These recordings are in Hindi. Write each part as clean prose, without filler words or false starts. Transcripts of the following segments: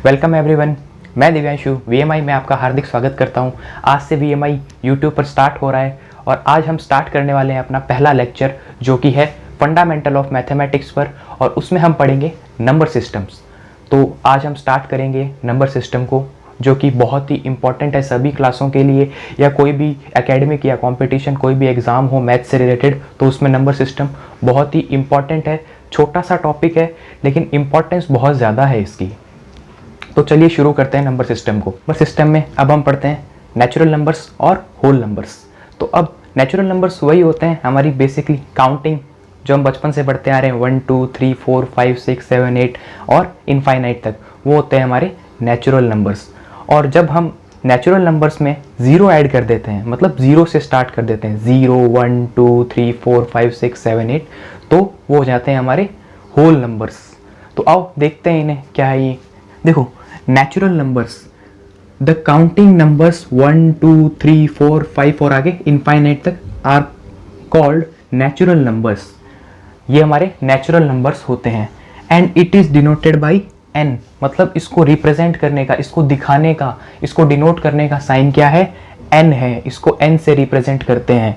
वेलकम एवरीवन, मैं दिव्यांशु VMI में आपका हार्दिक स्वागत करता हूं। आज से VMI यूट्यूब पर स्टार्ट हो रहा है और आज हम स्टार्ट करने वाले हैं अपना पहला लेक्चर जो कि है फंडामेंटल ऑफ मैथमेटिक्स पर, और उसमें हम पढ़ेंगे नंबर सिस्टम्स। तो आज हम स्टार्ट करेंगे नंबर सिस्टम को, जो कि बहुत ही इंपॉर्टेंट है सभी क्लासों के लिए, या कोई भी एकेडमिक या कंपटीशन कोई भी एग्ज़ाम हो मैथ से रिलेटेड तो उसमें नंबर सिस्टम बहुत ही इंपॉर्टेंट है। छोटा सा टॉपिक है लेकिन इम्पॉर्टेंस बहुत ज़्यादा है इसकी। तो चलिए शुरू करते हैं नंबर सिस्टम को। नंबर सिस्टम में अब हम पढ़ते हैं नेचुरल नंबर्स और होल नंबर्स। तो अब नेचुरल नंबर्स वही होते हैं हमारी बेसिकली काउंटिंग जो हम बचपन से पढ़ते आ रहे हैं, 1 2 3 4 5 6 7 8 और इनफाइनाइट तक, वो होते हैं हमारे नेचुरल नंबर्स। और जब हम नेचुरल नंबर्स में ज़ीरो ऐड कर देते हैं, मतलब ज़ीरो से स्टार्ट कर देते हैं, 0 1 2 3 4 5 6 7 8, तो वो हो जाते हैं हमारे होल नंबर्स। तो आओ देखते हैं इन्हें क्या है ये। देखो, natural numbers, the counting numbers 1 2 3 4 5 और आगे इनफाइनाइट तक आर कॉल्ड नेचुरल नंबर्स। ये हमारे नेचुरल नंबर्स होते हैं। And it is denoted by n, मतलब इसको रिप्रेजेंट करने का, इसको दिखाने का, इसको डिनोट करने का साइन क्या है? n है। इसको n से रिप्रेजेंट करते हैं।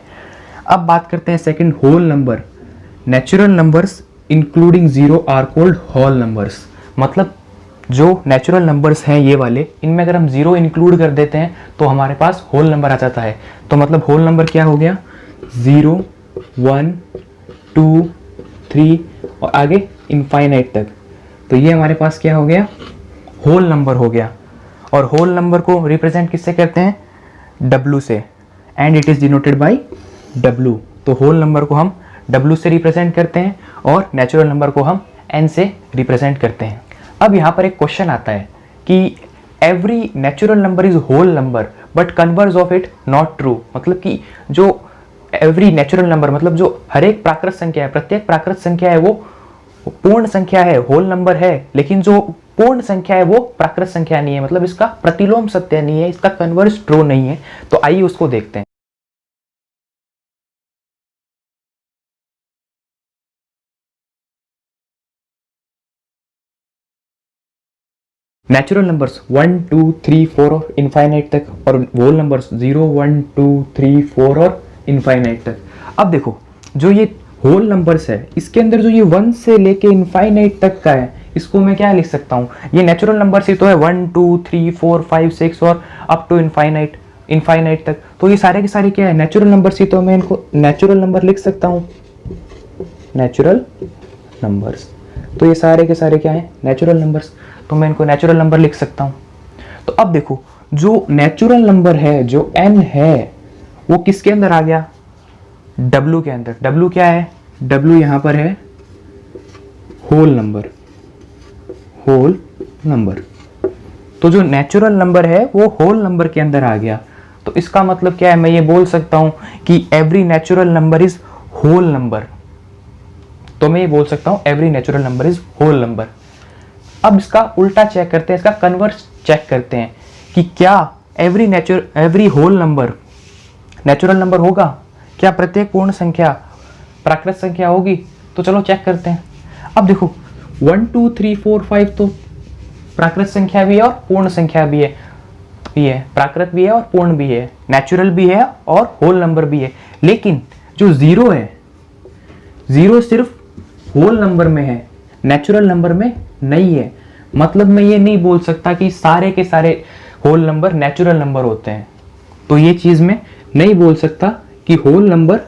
अब बात करते हैं second, whole number. Natural numbers including zero are called whole numbers. मतलब जो नेचुरल नंबर्स हैं ये वाले, इनमें अगर हम जीरो इंक्लूड कर देते हैं तो हमारे पास होल नंबर आ जाता है। तो मतलब होल नंबर क्या हो गया? 0 1 2 3 और आगे इनफाइनाइट तक। तो ये हमारे पास क्या हो गया? होल नंबर हो गया। और होल नंबर को रिप्रेजेंट किससे करते हैं? W से। And it is denoted by W। तो होल नंबर को हम W से रिप्रेजेंट करते हैं और नेचुरल नंबर को हम N से रिप्रेजेंट करते हैं। अब यहाँ पर एक क्वेश्चन आता है कि every natural number is whole number but converse of it not true. मतलब कि जो एवरी नेचुरल नंबर, मतलब जो हर एक प्राकृत संख्या है, प्रत्येक प्राकृत संख्या है वो पूर्ण संख्या है, होल नंबर है, लेकिन जो पूर्ण संख्या है वो प्राकृत संख्या नहीं है, मतलब इसका प्रतिलोम सत्य नहीं है, इसका कन्वर्स ट्रू नहीं है। तो आइए उसको देखते हैं। नेचुरल नंबर्स 1 2 3 4 और इनफाइनाइट तक, और होल नंबर्स 0 1 2 3 4 और इनफाइनाइट तक। अब देखो, जो ये होल नंबर्स है इसके अंदर जो ये 1 से लेके इनफाइनाइट तक का है, इसको मैं क्या लिख सकता हूँ? ये नेचुरल नंबर्स ही तो है, 1 2 3 4 5 6 और अप टू इनफाइनाइट तक। तो ये सारे के सारे क्या है? नेचुरल नंबर्स ही तो। मैं इनको नेचुरल नंबर लिख सकता हूँ, नेचुरल नंबर्स। तो ये सारे के सारे क्या है? Natural numbers. तो मैं इनको नेचुरल नंबर लिख सकता हूँ। तो अब देखो, जो नेचुरल नंबर है, जो n है, वो किसके अंदर आ गया? W के अंदर। W क्या है? W यहाँ पर है होल नंबर, होल नंबर। तो जो नेचुरल नंबर है वो होल नंबर के अंदर आ गया। तो इसका मतलब क्या है? मैं ये बोल सकता हूँ कि every natural number is whole number. तो मैं ये बोल सकता हूँ every natural number is whole number. अब इसका उल्टा चेक करते हैं, इसका कन्वर्स चेक करते हैं कि क्या every whole number natural number होगा? क्या प्रत्येक पूर्ण संख्या प्राकृत संख्या होगी? तो चलो चेक करते हैं। अब देखो, 1 2 3 4 5 तो प्राकृत संख्या भी है और पूर्ण संख्या भी है, प्राकृत भी है और पूर्ण भी है, नेचुरल भी है और होल नंबर भी है। लेकिन जो जीरो है, जीरो सिर्फ होल नंबर में है, नेचुरल नंबर में नहीं है। मतलब मैं ये नहीं बोल सकता कि सारे के सारे होल नंबर नेचुरल नंबर होते हैं। तो ये चीज़ मैं नहीं बोल सकता कि होल नंबर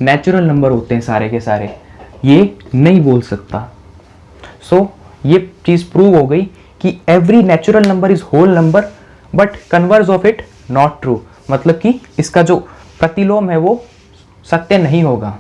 नेचुरल नंबर होते हैं सारे के सारे, ये नहीं बोल सकता। सो ये चीज़ प्रूव हो गई कि every natural number is whole number but converse of it not true. मतलब कि इसका जो प्रतिलोम है वो सत्य नहीं होगा।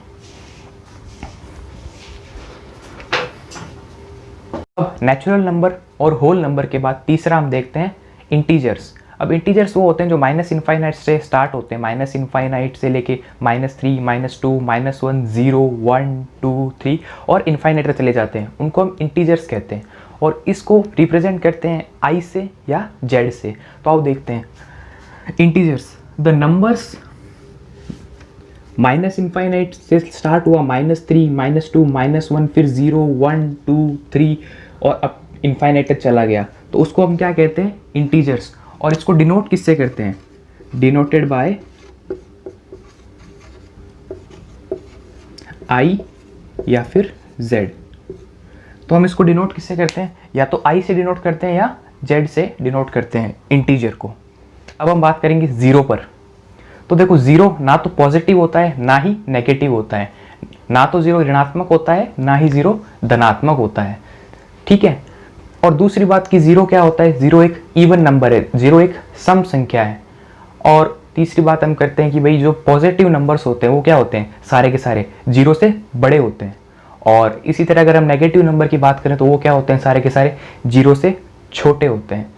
अब नेचुरल नंबर और होल नंबर के बाद तीसरा हम देखते हैं इंटीजर्स। अब इंटीजर्स वो होते हैं जो माइनस इनफाइनाइट से स्टार्ट होते हैं, माइनस इनफाइनाइट से लेके -3 -2 -1 0 1 2 3 और इनफाइनाइट तक चले जाते हैं। उनको हम इंटीजर्स कहते हैं और इसको रिप्रेजेंट करते हैं I से या Z से। तो आओ देखते हैं integers. The numbers minus infinite से स्टार्ट हुआ, -3 -2 -1 फिर 0 1 2 3 और अब इनफाइनाइट तक चला गया। तो उसको हम क्या कहते हैं, इंटीजर्स। और इसको डिनोट किससे करते हैं, डिनोटेड बाय i या फिर z। तो हम इसको डिनोट किससे करते हैं, या तो i से डिनोट करते हैं या z से डिनोट करते हैं इंटीजर को। अब हम बात करेंगे ज़ीरो पर। तो देखो ज़ीरो ना तो पॉजिटिव होता है ना ही नेगेटिव होता है, ना तो ज़ीरो ऋणात्मक होता है ना ही ज़ीरो धनात्मक होता है, ठीक है। और दूसरी बात कि ज़ीरो क्या होता है, ज़ीरो एक इवन नंबर है, ज़ीरो एक सम संख्या है। और तीसरी बात हम करते हैं कि भाई जो पॉजिटिव नंबर्स होते हैं वो क्या होते हैं, सारे के सारे जीरो से बड़े होते हैं। और इसी तरह अगर हम नेगेटिव नंबर की बात करें तो वो क्या होते हैं, सारे के सारे जीरो से छोटे होते हैं।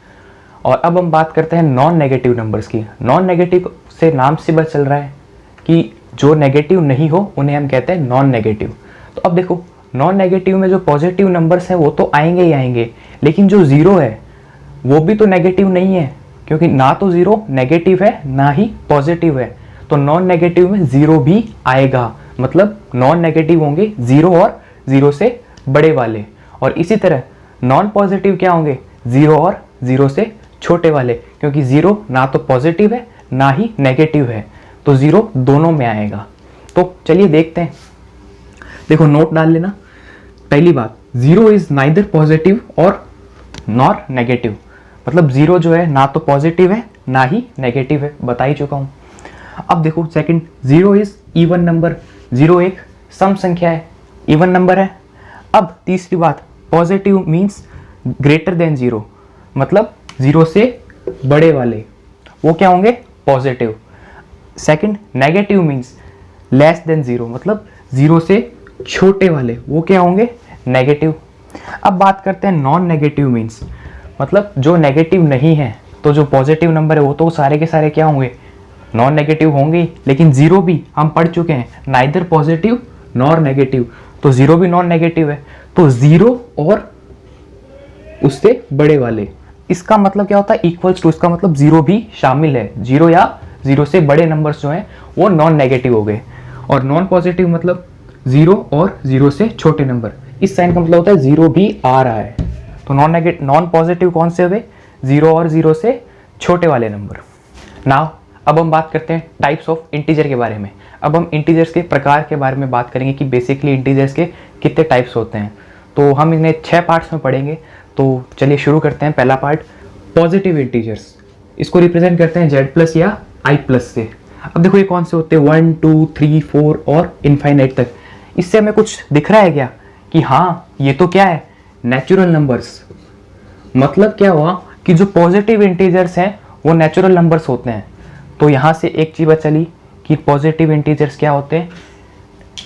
और अब हम बात करते हैं नॉन नेगेटिव नंबर्स की। नॉन नेगेटिव से नाम से पता चल रहा है कि जो नेगेटिव नहीं हो उन्हें हम कहते हैं नॉन नेगेटिव। तो अब देखो नॉन नेगेटिव में जो पॉजिटिव नंबर्स हैं वो तो आएंगे ही आएंगे, लेकिन जो ज़ीरो है वो भी तो नेगेटिव नहीं है, क्योंकि ना तो ज़ीरो नेगेटिव है ना ही पॉजिटिव है। तो नॉन नेगेटिव में ज़ीरो भी आएगा, मतलब नॉन नेगेटिव होंगे ज़ीरो और ज़ीरो से बड़े वाले। और इसी तरह नॉन पॉजिटिव क्या होंगे, ज़ीरो और ज़ीरो से छोटे वाले, क्योंकि ज़ीरो ना तो पॉजिटिव है ना ही नेगेटिव है, तो ज़ीरो दोनों में आएगा। तो चलिए देखते हैं, देखो नोट डाल लेना। पहली बात, ज़ीरो इज़ नाइदर पॉजिटिव और नॉर नेगेटिव, मतलब ज़ीरो जो है ना तो पॉजिटिव है ना ही नेगेटिव है, बता ही चुका हूँ। अब देखो second, zero is even number, zero एक सम संख्या है, इवन नंबर है। अब तीसरी बात, positive means greater than zero, मतलब ज़ीरो से बड़े वाले वो क्या होंगे, positive. Second, negative means less than zero, मतलब ज़ीरो से छोटे वाले वो क्या होंगे, नेगेटिव। अब बात करते हैं नॉन नेगेटिव मीन्स, मतलब जो नेगेटिव नहीं है, तो जो पॉजिटिव नंबर है वो तो सारे के सारे क्या होंगे, नॉन नेगेटिव होंगे। लेकिन ज़ीरो भी हम पढ़ चुके हैं, नाइदर पॉजिटिव नॉर नेगेटिव, तो ज़ीरो भी नॉन नेगेटिव है। तो ज़ीरो और उससे बड़े वाले, इसका मतलब क्या होता है, इक्वल्स टू, इसका मतलब ज़ीरो भी शामिल है। ज़ीरो या ज़ीरो से बड़े नंबर्स जो हैं वो नॉन नेगेटिव हो गए। और नॉन पॉजिटिव मतलब ज़ीरो और ज़ीरो से छोटे नंबर, इस साइन का मतलब होता है ज़ीरो भी आ रहा है। तो नॉन पॉजिटिव कौन से हुए, ज़ीरो और ज़ीरो से छोटे वाले नंबर। नाउ अब हम बात करते हैं टाइप्स ऑफ इंटीजर के बारे में। अब हम इंटीजर्स के प्रकार के बारे में बात करेंगे कि बेसिकली इंटीजर्स के कितने टाइप्स होते हैं। तो हम इन्हें 6 पार्ट्स में पढ़ेंगे। तो चलिए शुरू करते हैं। पहला पार्ट, पॉजिटिव इंटीजर्स, इसको रिप्रेजेंट करते हैं जेड प्लस या आई प्लस से। अब देखो ये कौन से होते हैं, 1 2 3 4 और इनफाइनाइट तक। इससे हमें कुछ दिख रहा है क्या कि हाँ ये तो क्या है, नेचुरल नंबर्स। मतलब क्या हुआ कि जो पॉजिटिव इंटीजर्स हैं वो नेचुरल नंबर्स होते हैं। तो यहाँ से एक चीज़ चली कि पॉजिटिव इंटीजर्स क्या होते हैं,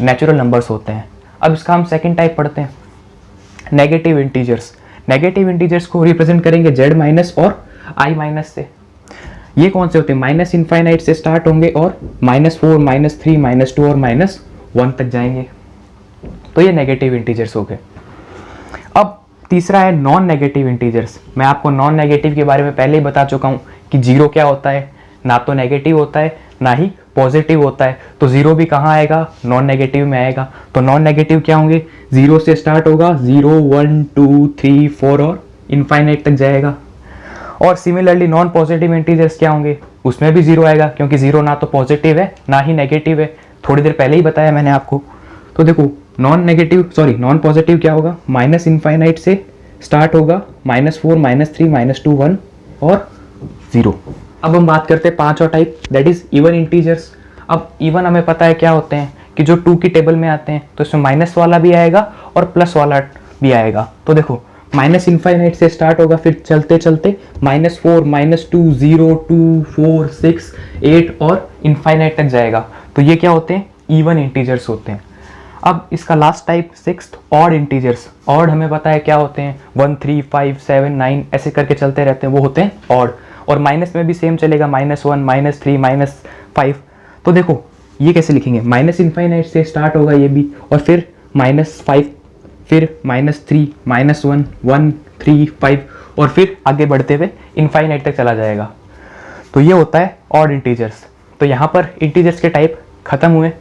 नेचुरल नंबर्स होते हैं। अब इसका हम सेकंड टाइप पढ़ते हैं, नेगेटिव इंटीजर्स। नेगेटिव इंटीजर्स को रिप्रेजेंट करेंगे जेड माइनस और आई माइनस से। ये कौन से होते हैं, माइनस इनफाइनाइट से स्टार्ट होंगे और -4 -3 -2 और -1 तक जाएंगे। तो ये नेगेटिव इंटीजर्स हो गए। अब तीसरा है नॉन नेगेटिव इंटीजर्स। मैं आपको नॉन नेगेटिव के बारे में पहले ही बता चुका हूँ कि जीरो क्या होता है, ना तो नेगेटिव होता है ना ही पॉजिटिव होता है। तो जीरो भी कहाँ आएगा, नॉन नेगेटिव में आएगा। तो नॉन नेगेटिव क्या होंगे, जीरो से स्टार्ट होगा, 0 1 2 3 4 और इनफाइनाइट तक जाएगा। और सिमिलरली नॉन पॉजिटिव इंटीजर्स क्या होंगे, उसमें भी जीरो आएगा, क्योंकि जीरो ना तो पॉजिटिव है ना ही नेगेटिव है, थोड़ी देर पहले ही बताया मैंने आपको। तो देखो नॉन पॉजिटिव क्या होगा, माइनस इनफाइनाइट से स्टार्ट होगा, -4 -3 -2 1 और 0। अब हम बात करते हैं 5 और type, that is even integers. अब इवन हमें पता है क्या होते हैं कि जो 2 की टेबल में आते हैं, तो इसमें माइनस वाला भी आएगा और प्लस वाला भी आएगा। तो देखो माइनस इनफाइनाइट से स्टार्ट होगा, फिर चलते चलते -4 -2 0 2 4 6 8 और इनफाइनाइट तक जाएगा। तो ये क्या होते हैं, इवन इंटीजर्स होते हैं। अब इसका last type, sixth, odd integers. Odd हमें पता है क्या होते हैं, 1 3 5 7 9 ऐसे करके चलते रहते हैं, वो होते हैं ऑड। और माइनस में भी सेम चलेगा, -1 -3 -5। तो देखो ये कैसे लिखेंगे, माइनस इनफाइनाइट से स्टार्ट होगा ये भी, और फिर -5, फिर -3 -1 1 3 5 और फिर आगे बढ़ते हुए इनफाइनाइट तक चला जाएगा। तो ये होता है ऑड इंटीजर्स। तो यहाँ पर इंटीजर्स के टाइप खत्म हुए।